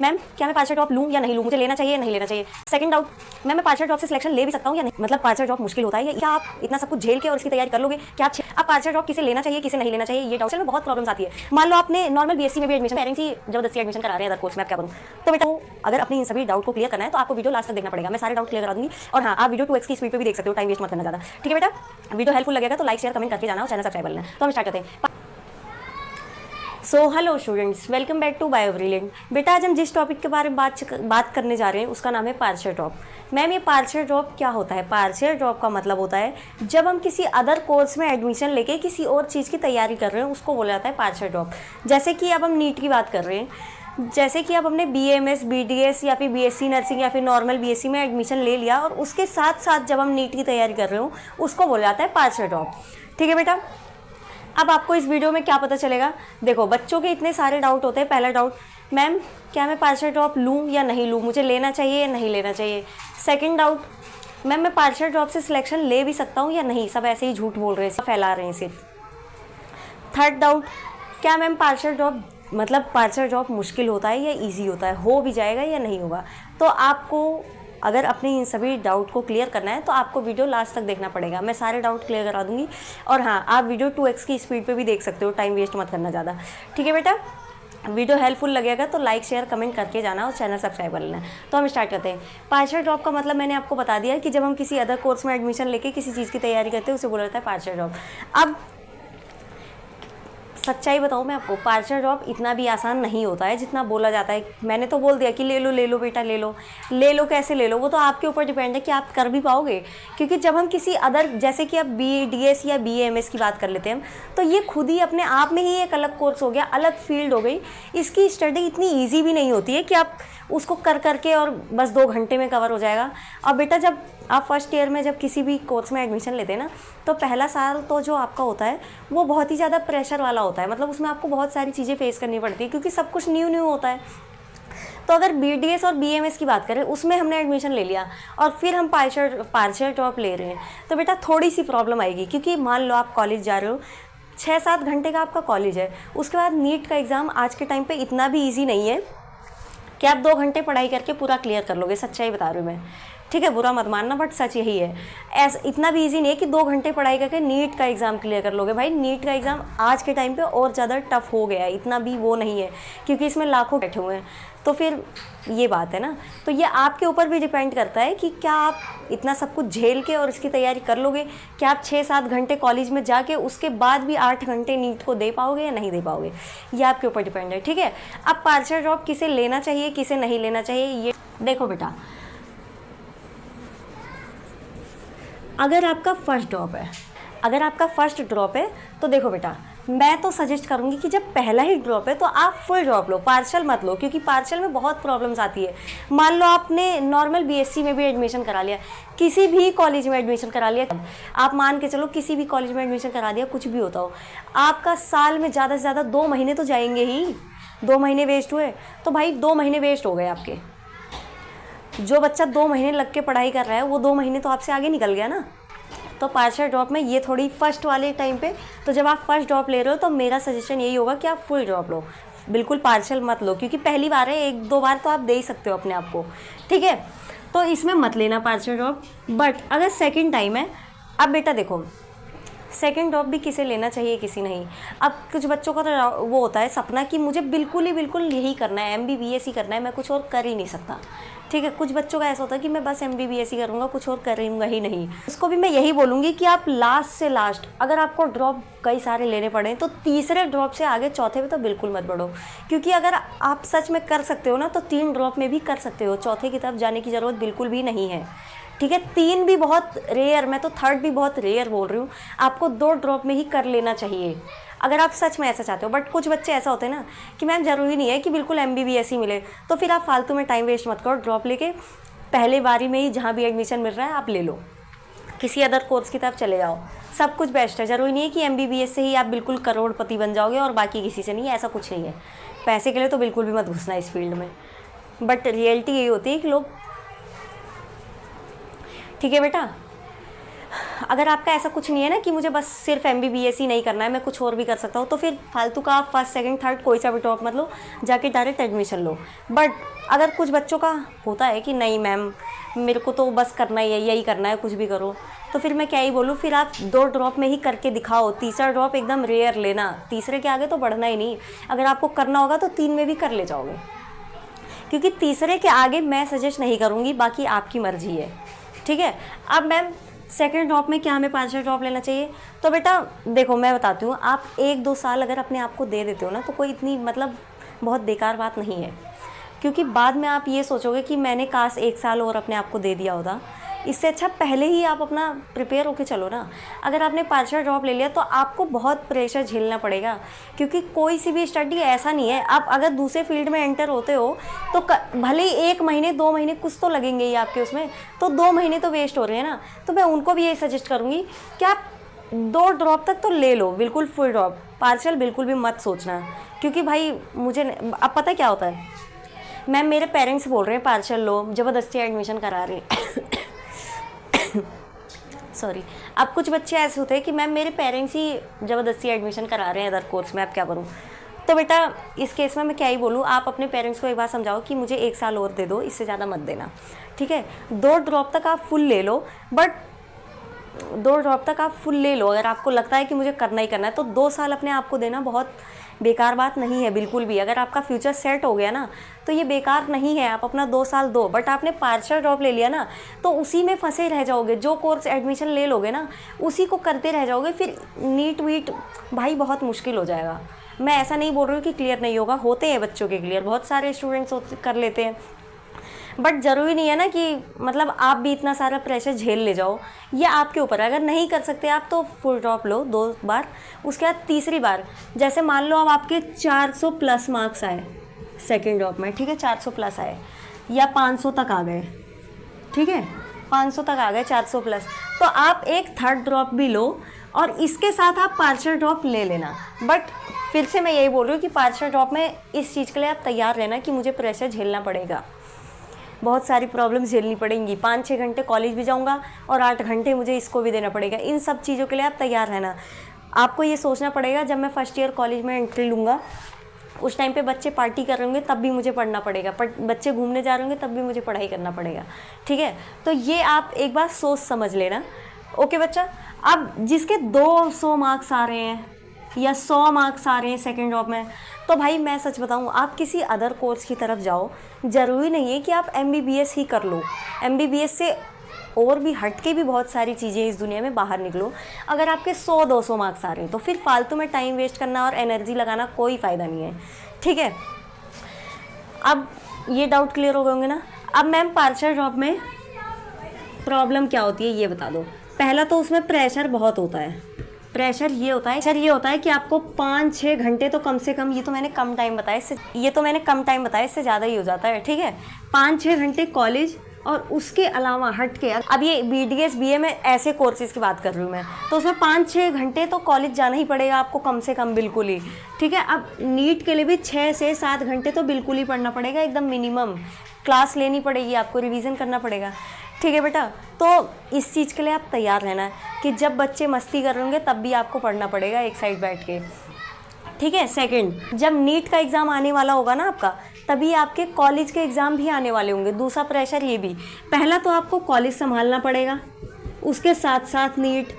Ma'am क्या मैं parcel drop लूँ या नहीं लूँ, मुझे लेना चाहिए या नहीं लेना चाहिए। सेकंड डाउट, मैम मैं पार्सल ड्रॉप से सिलेक्शन ले भी सकता हूँ या नहीं, मतलब पार्सल ड्रॉप मुश्किल होता है या क्या आप इतना सब कुछ झेल के और इसकी तैयारी कर लोगे, क्या आप पार्सल ड्रॉप किसे लेना चाहिए किसे नहीं लेना चाहिए, ये डाउट में बहुत प्रॉब्लम्स आती है। मान लो आपने नॉर्मल बीएससी में भी एडमिशन, पेरेंट्स ही जबरदस्ती एडमिशन करा रहे हैं अदर कोर्स में, आप क्या करूँ। तो बेटा अगर अपनी इन सभी डाउट को क्लियर करना है तो आपको वीडियो लास्ट तक देखना पड़ेगा, मैं सारे डाउट क्लियर करा दूंगी। और हाँ, आप वीडियो 2x की स्पीड पे भी देख सकते हो, टाइम वेस्ट मत करना ज़्यादा, ठीक है बेटा। वीडियो हेल्पफुल लगेगा तो लाइक शेयर कमेंट करके जाना और चैनल सब्सक्राइब कर लेना। तो हम स्टार्ट करते हैं। So hello students, welcome back to bio brilliant. बेटा आज हम जिस टॉपिक के बारे में बात करने जा रहे हैं उसका नाम है पार्शियल ड्रॉप। मैम ये पार्शियल ड्रॉप क्या होता है? पार्शियल ड्रॉप का मतलब होता है जब हम किसी अदर कोर्स में एडमिशन लेके किसी और चीज़ की तैयारी कर रहे हैं, उसको बोला जाता है पार्शियल ड्रॉप। जैसे कि अब हम नीट की बात कर रहे हैं, जैसे कि अब हमने BAMS BDS या फिर BSc नर्सिंग या फिर नॉर्मल BSc में एडमिशन ले लिया और उसके साथ साथ जब हम नीट की तैयारी कर रहे हो उसको बोला जाता है पार्शियल ड्रॉप, ठीक है बेटा। अब आपको इस वीडियो में क्या पता चलेगा, देखो बच्चों के इतने सारे डाउट होते हैं। पहला डाउट, मैम क्या मैं पार्शियल ड्रॉप लूँ या नहीं लूँ, मुझे लेना चाहिए या नहीं लेना चाहिए। सेकंड डाउट, मैम मैं पार्शियल ड्रॉप से सिलेक्शन ले भी सकता हूँ या नहीं, सब ऐसे ही झूठ बोल रहे हैं, सब फैला रहे हैं सिर्फ। थर्ड डाउट, क्या मैम पार्शियल ड्रॉप मतलब पार्शियल ड्रॉप मुश्किल होता है या ईजी होता है, हो भी जाएगा या नहीं होगा। तो आपको अगर अपने इन सभी डाउट को क्लियर करना है तो आपको वीडियो लास्ट तक देखना पड़ेगा, मैं सारे डाउट क्लियर करा दूंगी। और हाँ, आप वीडियो 2x की स्पीड पे भी देख सकते हो, टाइम वेस्ट मत करना ज़्यादा, ठीक है बेटा। वीडियो हेल्पफुल लगेगा तो लाइक शेयर कमेंट करके जाना और चैनल सब्सक्राइब कर लेना। तो हम स्टार्ट करते हैं। पार्शियल ड्रॉप का मतलब मैंने आपको बता दिया कि जब हम किसी अदर कोर्स में एडमिशन लेके किसी चीज़ की तैयारी करते हैं उसे बोला जाता है पार्शियल ड्रॉप। अब सच्चाई बताऊँ मैं आपको, पार्शियल ड्रॉप इतना भी आसान नहीं होता है जितना बोला जाता है। मैंने तो बोल दिया कि ले लो बेटा ले लो, कैसे ले लो वो तो आपके ऊपर डिपेंड है कि आप कर भी पाओगे। क्योंकि जब हम किसी अदर, जैसे कि अब BDS या BAMS की बात कर लेते हैं, तो ये खुद ही अपने आप में ही एक अलग कोर्स हो गया, अलग फील्ड हो गई। इसकी स्टडी इतनी ईजी भी नहीं होती है कि आप उसको कर करके और बस 2 घंटे में कवर हो जाएगा। और बेटा जब आप फर्स्ट ईयर में जब किसी भी कोर्स में एडमिशन लेते हैं ना, तो पहला साल तो जो आपका होता है वो बहुत ही ज़्यादा प्रेशर वाला होता है, मतलब उसमें आपको बहुत सारी चीज़ें फेस करनी पड़ती है क्योंकि सब कुछ न्यू होता है। तो अगर BDS और BAMS की बात करें, उसमें हमने एडमिशन ले लिया और फिर हम पार्शियल ड्रॉप ले रहे हैं, तो बेटा थोड़ी सी प्रॉब्लम आएगी। क्योंकि मान लो आप कॉलेज जा रहे हो, 6-7 घंटे का आपका कॉलेज है, उसके बाद नीट का एग्ज़ाम आज के टाइम पे इतना भी ईजी नहीं है कि आप 2 घंटे पढ़ाई करके पूरा क्लियर कर लोगे, सच्चाई बता रही हूँ मैं, ठीक है, बुरा मत मानना बट सच यही है। ऐसा इतना भी इजी नहीं है कि 2 घंटे पढ़ाई करके नीट का एग्ज़ाम क्लियर कर लोगे। भाई नीट का एग्ज़ाम आज के टाइम पे और ज़्यादा टफ हो गया है, इतना भी वो नहीं है क्योंकि इसमें लाखों बैठे हुए हैं। तो फिर ये बात है ना, तो ये आपके ऊपर भी डिपेंड करता है कि क्या आप इतना सब कुछ झेल के और इसकी तैयारी कर लोगे, क्या आप 6-7 घंटे कॉलेज में जाके उसके बाद भी 8 घंटे नीट को दे पाओगे या नहीं दे पाओगे, ये आपके ऊपर डिपेंड है, ठीक है। अब पार्शियल ड्रॉप किसे लेना चाहिए किसे नहीं लेना चाहिए, ये देखो बेटा, अगर आपका फर्स्ट ड्रॉप है तो देखो बेटा, मैं तो सजेस्ट करूंगी कि जब पहला ही ड्रॉप है तो आप फुल ड्रॉप लो, पार्शियल मत लो, क्योंकि पार्शियल में बहुत प्रॉब्लम्स आती है। मान लो आपने नॉर्मल BSc में भी एडमिशन करा लिया, किसी भी कॉलेज में एडमिशन करा लिया, आप मान के चलो किसी भी कॉलेज में एडमिशन करा दिया, कुछ भी होता हो, आपका साल में ज़्यादा से ज़्यादा 2 महीने तो जाएंगे ही। 2 महीने वेस्ट हुए तो भाई 2 महीने वेस्ट हो गए आपके। जो बच्चा 2 महीने लग के पढ़ाई कर रहा है वो 2 महीने तो आपसे आगे निकल गया ना। तो पार्शियल ड्रॉप में ये थोड़ी फर्स्ट वाले टाइम पे, तो जब आप फर्स्ट ड्रॉप ले रहे हो तो मेरा सजेशन यही होगा कि आप फुल ड्रॉप लो, बिल्कुल पार्शियल मत लो, क्योंकि पहली बार है, 1-2 बार तो आप दे ही सकते हो अपने आप को, ठीक है। तो इसमें मत लेना पार्शियल ड्रॉप। बट अगर सेकेंड टाइम है, अब बेटा देखो सेकेंड ड्रॉप भी किसे लेना चाहिए किसी नहीं। अब कुछ बच्चों का तो वो होता है सपना कि मुझे बिल्कुल यही करना है, MBBS ही करना है, मैं कुछ और कर ही नहीं सकता, ठीक है। कुछ बच्चों का ऐसा होता है कि मैं बस MBBS ही करूँगा, कुछ और करूँगा ही नहीं। उसको भी मैं यही बोलूँगी कि आप लास्ट से लास्ट, अगर आपको ड्रॉप कई सारे लेने पड़े तो तीसरे ड्रॉप से आगे चौथे में तो बिल्कुल मत बढ़ो, क्योंकि अगर आप सच में कर सकते हो ना तो 3 ड्रॉप में भी कर सकते हो, चौथे की तरफ जाने की ज़रूरत बिल्कुल भी नहीं है, ठीक है। 3 भी बहुत रेयर, मैं तो 3rd भी बहुत रेयर बोल रही हूँ, आपको 2 ड्रॉप में ही कर लेना चाहिए अगर आप सच में ऐसा चाहते हो। बट कुछ बच्चे ऐसा होते हैं ना कि मैम ज़रूरी नहीं है कि बिल्कुल MBBS ही मिले, तो फिर आप फालतू में टाइम वेस्ट मत करो, ड्रॉप लेके पहले बारी में ही जहाँ भी एडमिशन मिल रहा है आप ले लो, किसी अदर कोर्स की तरफ चले जाओ, सब कुछ बेस्ट है। ज़रूरी नहीं है कि MBBS से ही आप बिल्कुल करोड़पति बन जाओगे और बाकी किसी से नहीं, ऐसा कुछ नहीं है। पैसे के लिए तो बिल्कुल भी मत घुसना इस फील्ड में, बट रियलिटी यही होती है कि लोग, ठीक है बेटा। अगर आपका ऐसा कुछ नहीं है ना कि मुझे बस सिर्फ MBBS ही नहीं करना है, मैं कुछ और भी कर सकता हूँ, तो फिर फालतू का आप फर्स्ट सेकंड थर्ड कोई सा भी ड्रॉप मत लो, जाके डायरेक्ट एडमिशन लो। बट अगर कुछ बच्चों का होता है कि नहीं मैम मेरे को तो बस करना ही है, यही करना है, कुछ भी करो, तो फिर मैं क्या ही बोलूँ, फिर आप 2 ड्रॉप में ही करके दिखाओ। तीसरा ड्रॉप एकदम रेयर लेना, तीसरे के आगे तो बढ़ना ही नहीं। अगर आपको करना होगा तो 3 में भी कर ले जाओगे, क्योंकि तीसरे के आगे मैं सजेस्ट नहीं करूँगी, बाकी आपकी मर्जी है, ठीक है। अब मैम सेकंड ड्रॉप में क्या हमें पार्शियल ड्रॉप लेना चाहिए? तो बेटा देखो मैं बताती हूँ, आप 1-2 साल अगर अपने आप को दे देते हो ना, तो कोई इतनी मतलब बहुत बेकार बात नहीं है, क्योंकि बाद में आप ये सोचोगे कि मैंने काश 1 साल और अपने आप को दे दिया होता। इससे अच्छा पहले ही आप अपना प्रिपेयर होके चलो ना। अगर आपने पार्शियल ड्रॉप ले लिया तो आपको बहुत प्रेशर झेलना पड़ेगा, क्योंकि कोई सी भी स्टडी ऐसा नहीं है, आप अगर दूसरे फील्ड में एंटर होते हो तो भले ही 1 महीने 2 महीने कुछ तो लगेंगे ही आपके उसमें, तो 2 महीने तो वेस्ट हो रहे हैं ना। तो मैं उनको भी यही सजेस्ट करूँगी कि आप 2 ड्रॉप तक तो ले लो, बिल्कुल फुल ड्रॉप, पार्शियल बिल्कुल भी मत सोचना। क्योंकि भाई मुझे अब पता क्या होता है, मैम मेरे पेरेंट्स बोल रहे हैं पार्शियल लो, ज़बरदस्ती एडमिशन करा रहे हैं सॉरी। अब कुछ बच्चे ऐसे होते हैं कि मैम मेरे पेरेंट्स ही ज़बरदस्ती एडमिशन करा रहे हैं अदर कोर्स में, अब क्या करूँ? तो बेटा इस केस में मैं क्या ही बोलूँ, आप अपने पेरेंट्स को एक बार समझाओ कि मुझे 1 साल और दे दो, इससे ज़्यादा मत देना, ठीक है। 2 ड्रॉप तक आप फुल ले लो, बट 2 ड्रॉप तक आप फुल ले लो। अगर आपको लगता है कि मुझे करना ही करना है, तो 2 साल अपने आप को देना बहुत बेकार बात नहीं है बिल्कुल भी। अगर आपका फ्यूचर सेट हो गया ना तो ये बेकार नहीं है, आप अपना 2 साल दो। बट आपने पार्शियल ड्रॉप ले लिया ना तो उसी में फंसे रह जाओगे, जो कोर्स एडमिशन ले लोगे ना उसी को करते रह जाओगे, फिर नीट वीट भाई बहुत मुश्किल हो जाएगा। मैं ऐसा नहीं बोल रही हूँ कि क्लियर नहीं होगा, होते हैं बच्चों के क्लियर, बहुत सारे स्टूडेंट्स कर लेते हैं, बट ज़रूरी नहीं है ना कि मतलब आप भी इतना सारा प्रेशर झेल ले जाओ, ये आपके ऊपर है। अगर नहीं कर सकते आप तो फुल ड्रॉप लो 2 बार, उसके बाद तीसरी बार जैसे मान लो अब आपके 400 प्लस मार्क्स आए सेकेंड ड्रॉप में, ठीक है, 400 प्लस आए या 500 तक आ गए, ठीक है, 500 तक आ गए 400 प्लस, तो आप एक थर्ड ड्रॉप भी लो और इसके साथ आप पार्शियल ड्रॉप ले लेना। बट फिर से मैं यही बोल रही हूँ कि पार्शियल ड्रॉप में इस चीज़ के लिए आप तैयार रहना कि मुझे प्रेशर झेलना पड़ेगा, बहुत सारी प्रॉब्लम्स झेलनी पड़ेंगी, 5-6 घंटे कॉलेज भी जाऊंगा और 8 घंटे मुझे इसको भी देना पड़ेगा। इन सब चीज़ों के लिए आप तैयार रहना। आपको ये सोचना पड़ेगा जब मैं फर्स्ट ईयर कॉलेज में एंट्री लूँगा उस टाइम पे बच्चे पार्टी कर रहे होंगे तब भी मुझे पढ़ना पड़ेगा, बच्चे घूमने जा रहे होंगे तब भी मुझे पढ़ाई करना पड़ेगा, ठीक है। तो ये आप एक बार सोच समझ लेना। ओके बच्चा, अब जिसके 200 मार्क्स आ रहे हैं या 100 मार्क्स आ रहे हैं सेकेंड ड्रॉप में, तो भाई मैं सच बताऊं आप किसी अदर कोर्स की तरफ जाओ। ज़रूरी नहीं है कि आप MBBS ही कर लो, MBBS से और भी हट के भी बहुत सारी चीज़ें इस दुनिया में बाहर निकलो। अगर आपके 100-200 मार्क्स आ रहे हैं तो फिर फालतू में टाइम वेस्ट करना और एनर्जी लगाना कोई फ़ायदा नहीं है, ठीक है। अब ये डाउट क्लियर हो गए होंगे ना। अब मैम पार्शियल ड्रॉप में प्रॉब्लम क्या होती है ये बता दो। पहला तो उसमें प्रेशर बहुत होता है। प्रेशर ये होता है कि आपको 5-6 घंटे तो कम से कम, ये तो मैंने कम टाइम बताया, इससे ज़्यादा ही हो जाता है, ठीक है। 5-6 घंटे कॉलेज और उसके अलावा हट के, अब ये BDS BA में ऐसे कोर्सेज़ की बात कर रही हूँ मैं, तो उसमें 5-6 घंटे तो कॉलेज जाना ही पड़ेगा आपको कम से कम, बिल्कुल ही, ठीक है। अब नीट के लिए भी 6 से 7 घंटे तो बिल्कुल ही पढ़ना पड़ेगा, एकदम मिनिमम क्लास लेनी पड़ेगी आपको, रिवीजन करना पड़ेगा, ठीक है बेटा। तो इस चीज़ के लिए आप तैयार रहना कि जब बच्चे मस्ती कर रहे होंगे तब भी आपको पढ़ना पड़ेगा एक साइड बैठ के, ठीक है। सेकंड, जब नीट का एग्ज़ाम आने वाला होगा ना आपका, तभी आपके कॉलेज के एग्ज़ाम भी आने वाले होंगे। दूसरा प्रेशर ये भी, पहला तो आपको कॉलेज संभालना पड़ेगा, उसके साथ साथ नीट,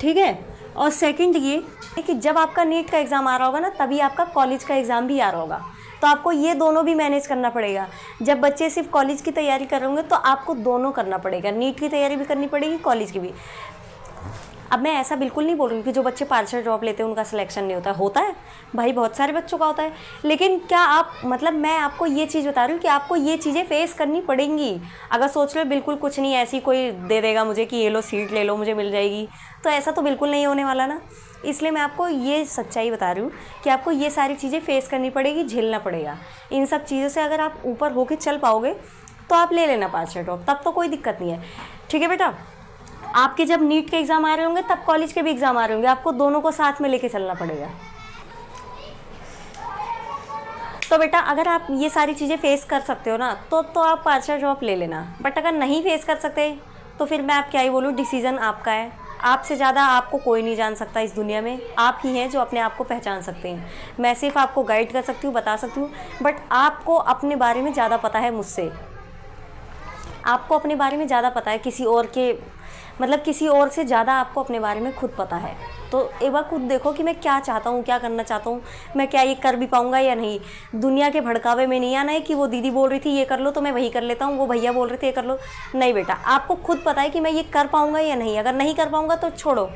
ठीक है। और सेकंड ये कि जब आपका नीट का एग्ज़ाम आ रहा होगा ना तभी आपका कॉलेज का एग्ज़ाम भी आ रहा होगा, तो आपको ये दोनों भी मैनेज करना पड़ेगा। जब बच्चे सिर्फ कॉलेज की तैयारी कर रहे होंगे तो आपको दोनों करना पड़ेगा, नीट की तैयारी भी करनी पड़ेगी, कॉलेज की भी। अब मैं ऐसा बिल्कुल नहीं बोल रही कि जो बच्चे पार्शियल ड्रॉप लेते हैं उनका सिलेक्शन नहीं होता है भाई, बहुत सारे बच्चों का होता है। लेकिन क्या आप, मतलब मैं आपको ये चीज़ बता रही हूँ कि आपको ये चीज़ें फेस करनी पड़ेंगी। अगर सोच रहे बिल्कुल कुछ नहीं, ऐसी कोई दे देगा मुझे कि ये लो सीट ले लो मुझे मिल जाएगी, तो ऐसा तो बिल्कुल नहीं होने वाला ना। इसलिए मैं आपको ये सच्चाई बता रही हूँ कि आपको ये सारी चीज़ें फेस करनी पड़ेगी, झेलना पड़ेगा। इन सब चीज़ों से अगर आप ऊपर होके चल पाओगे तो आप ले लेना पार्शियल ड्रॉप, तब तो कोई दिक्कत नहीं है, ठीक है बेटा। आपके जब नीट के एग्ज़ाम आ रहे होंगे तब कॉलेज के भी एग्ज़ाम आ रहे होंगे, आपको दोनों को साथ में लेके चलना पड़ेगा। तो बेटा अगर आप ये सारी चीज़ें फेस कर सकते हो ना तो आप पार्शियल ड्रॉप ले लेना। बट अगर नहीं फेस कर सकते तो फिर मैं आप क्या ही बोलूँ, डिसीज़न आपका है। आपसे ज़्यादा आपको कोई नहीं जान सकता इस दुनिया में, आप ही हैं जो अपने आप को पहचान सकते हैं। मैं सिर्फ आपको गाइड कर सकती हूँ, बता सकती हूँ, बट आपको अपने बारे में ज़्यादा पता है मुझसे। आपको अपने बारे में ज़्यादा पता है, किसी और के मतलब किसी और से ज़्यादा आपको अपने बारे में खुद पता है। तो एक बार खुद देखो कि मैं क्या चाहता हूँ, क्या करना चाहता हूँ, मैं क्या ये कर भी पाऊँगा या नहीं। दुनिया के भड़कावे में नहीं आना है कि वो दीदी बोल रही थी ये कर लो तो मैं वही कर लेता हूँ, वो भैया बोल रहे थे ये कर लो। नहीं बेटा, आपको खुद पता है कि मैं ये कर पाऊँगा या नहीं। अगर नहीं कर पाऊँगा तो छोड़ो,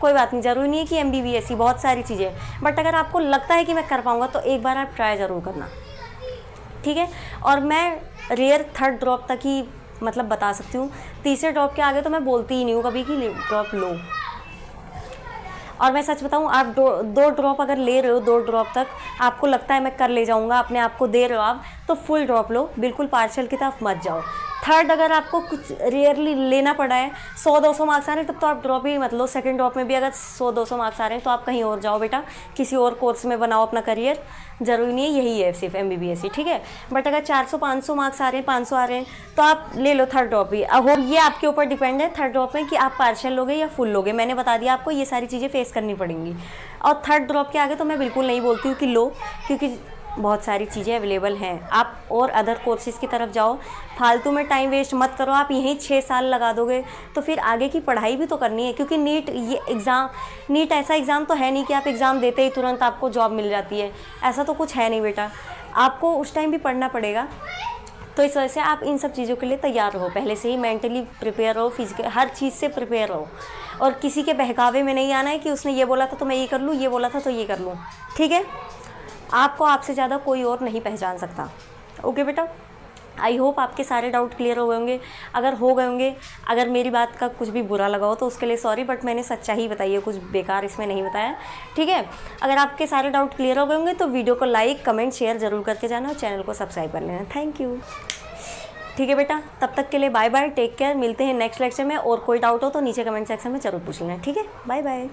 कोई बात नहीं, ज़रूरी नहीं है कि MBBS ही, बहुत सारी चीज़ें। बट अगर आपको लगता है कि मैं कर पाऊँगा तो एक बार आप ट्राई ज़रूर करना, ठीक है। और मैं रेयर 3rd ड्रॉप तक ही मतलब बता सकती हूँ, तीसरे ड्रॉप के आगे तो मैं बोलती ही नहीं हूँ कभी कि ड्रॉप लो। और मैं सच बताऊँ, आप दो ड्रॉप अगर ले रहे हो, 2 ड्रॉप तक आपको लगता है मैं कर ले जाऊँगा, अपने आप को दे रहे हो आप, तो फुल ड्रॉप लो, बिल्कुल पार्शियल की तरफ मत जाओ। 3rd अगर आपको कुछ रेयरली लेना पड़ा है, 100-200 मार्क्स आ रहे हैं, तब तो आप ड्रॉप ही मत लो। 2nd ड्रॉप में भी अगर 100-200 मार्क्स आ रहे हैं तो आप कहीं और जाओ बेटा, किसी और कोर्स में बनाओ अपना करियर। ज़रूरी नहीं है यही है सिर्फ MBBS ही, ठीक है। बट अगर 400-500 मार्क्स आ रहे हैं, 500 आ रहे हैं, तो आप ले लो 3rd ड्रॉप भी। अब ये आपके ऊपर डिपेंड है 3rd ड्रॉप में कि आप पार्शियल लोगे या फुल लोगे। मैंने बता दिया आपको, ये सारी चीज़ें फेस करनी पड़ेंगी। और 3rd ड्रॉप के आगे तो मैं बिल्कुल नहीं बोलती हूँ कि लो, क्योंकि बहुत सारी चीज़ें अवेलेबल हैं। आप और अदर कोर्सेज़ की तरफ जाओ, फालतू में टाइम वेस्ट मत करो। आप यहीं 6 साल लगा दोगे तो फिर आगे की पढ़ाई भी तो करनी है, क्योंकि नीट ऐसा एग्ज़ाम तो है नहीं कि आप एग्ज़ाम देते ही तुरंत आपको जॉब मिल जाती है। ऐसा तो कुछ है नहीं बेटा, आपको उस टाइम भी पढ़ना पड़ेगा। तो इस वजह से आप इन सब चीज़ों के लिए तैयार रहो, पहले से ही मेंटली प्रिपेयर रहो, फिजिकल हर चीज़ से प्रिपेयर रहो। और किसी के बहकावे में नहीं आना है कि उसने ये बोला था तो मैं ये कर लूँ, ये बोला था तो ये कर लूँ, ठीक है। आपको आपसे ज़्यादा कोई और नहीं पहचान सकता। ओके बेटा, आई होप आपके सारे डाउट क्लियर हो गए होंगे। अगर हो गए होंगे, अगर मेरी बात का कुछ भी बुरा लगा हो तो उसके लिए सॉरी, बट मैंने सच्चाई बताई है, कुछ बेकार इसमें नहीं बताया, ठीक है। अगर आपके सारे डाउट क्लियर हो गए होंगे तो वीडियो को लाइक, कमेंट, शेयर ज़रूर करके जाना और चैनल को सब्सक्राइब कर लेना। थैंक यू, ठीक है बेटा। तब तक के लिए बाय बाय, टेक केयर। मिलते हैं नेक्स्ट लेक्चर में। और कोई डाउट हो तो नीचे कमेंट सेक्शन में ज़रूर पूछ लेना, ठीक है। Bye bye.